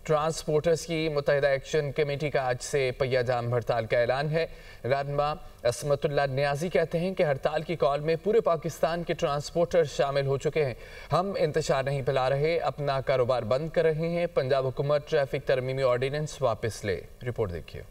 Transporters की मुत्तहिदा action committee का आज से पहिया जाम हड़ताल का ऐलान है। रहनुमा असमतुल्लाह नियाजी कहते हैं कि हड़ताल की कॉल में पूरे पाकिस्तान के ट्रांसपोर्टर शामिल हो चुके हैं। हम इंतशार नहीं फैला रहे, अपना कारोबार बंद कर रहे हैं। पंजाब हुकूमत ट्रैफिक तरमीमी ऑर्डिनेंस वापस ले। रिपोर्ट देखिए।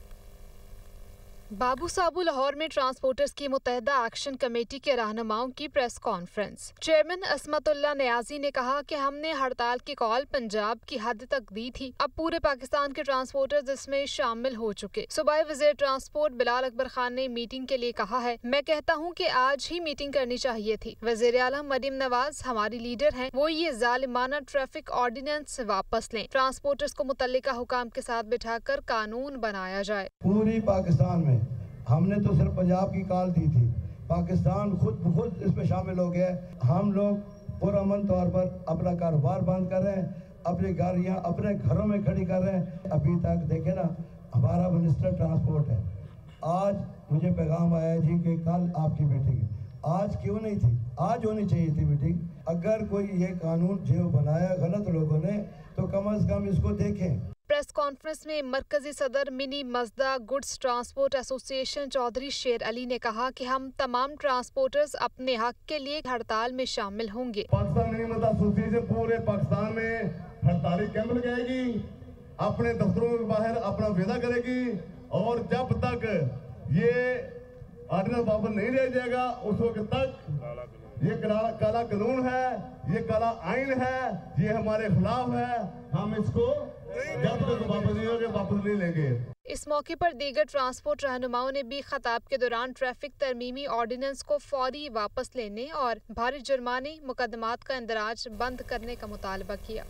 बाबू साबू लाहौर में ट्रांसपोर्टर्स की मुत्तहिदा एक्शन कमेटी के रहनुमाओं की प्रेस कॉन्फ्रेंस। चेयरमैन असमतुल्लाह नियाजी ने कहा कि हमने हड़ताल की कॉल पंजाब की हद तक दी थी, अब पूरे पाकिस्तान के ट्रांसपोर्टर्स इसमें शामिल हो चुके। सूबाई वज़ीर ट्रांसपोर्ट बिलाल अकबर खान ने मीटिंग के लिए कहा है, मैं कहता हूँ कि आज ही मीटिंग करनी चाहिए थी। वज़ीर आलम मरीम नवाज हमारी लीडर हैं, वो ये जालिमाना ट्रैफिक ऑर्डिनेंस वापस लें। ट्रांसपोर्टर्स को मुतल्लिका हुकाम के साथ बिठाकर कानून बनाया जाए। पूरी पाकिस्तान में हमने तो सिर्फ पंजाब की कॉल दी थी, पाकिस्तान खुद इस पे शामिल हो गया। हम लोग पुरअमन तौर पर अपना कारोबार बंद कर रहे हैं, अपनी गाड़ियाँ अपने घरों में खड़ी कर रहे हैं। अभी तक देखे ना, हमारा मिनिस्टर ट्रांसपोर्ट है, आज मुझे पैगाम आया है जी कि कल आपकी मीटिंग है। आज क्यों नहीं थी? आज होनी चाहिए थी मीटिंग। अगर कोई ये कानून जो बनाया गलत लोगों ने, तो कम से कम इसको देखें। प्रेस कॉन्फ्रेंस में मरकजी सदर mini मजदा goods transport association Chaudhary शेर अली ने कहा कि हम तमाम ट्रांसपोर्टर्स अपने हक के लिए हड़ताल में शामिल होंगे। पाकिस्तान मिनी मजदा एसोसिएशन पूरे पाकिस्तान में हड़ताली कैंप लगाएगी, अपने दफ्तरों के बाहर अपना वादा करेगी, और जब तक ये ऑर्डिनेंस वापस नहीं लिया जाएगा उस वक्त तक ये काला कानून है, ये काला आइन है, ये हमारे खिलाफ है। हम इसको जब तक वापस नहीं लेंगे। इस मौके पर दीगर ट्रांसपोर्ट रहनुमाओं ने भी खताब के दौरान ट्रैफिक तरमीमी ऑर्डिनेंस को फौरी वापस लेने और भारी जुर्माने मुकदमात का इंदराज बंद करने का मुतालबा किया।